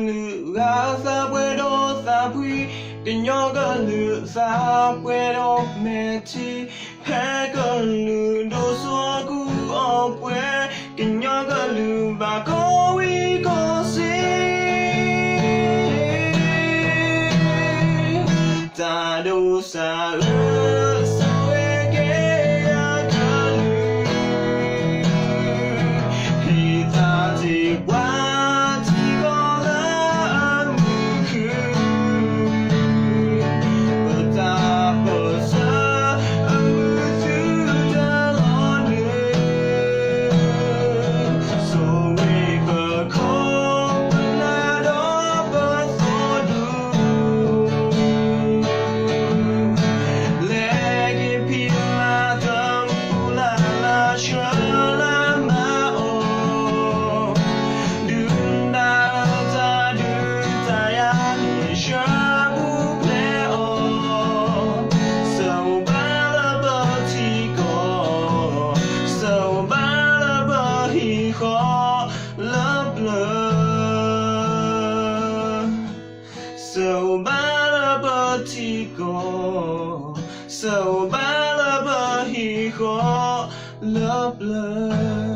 လူကစားပွဲတော့စားပွေးတညောကလူစားပွဲတော့မဲ့ချီဖဲကလူတို့စွာကူအောင်ပွဲတညောကလူဘာကိုဝီကိုစီတာတို့စားSo bad he go, so bad he go, love.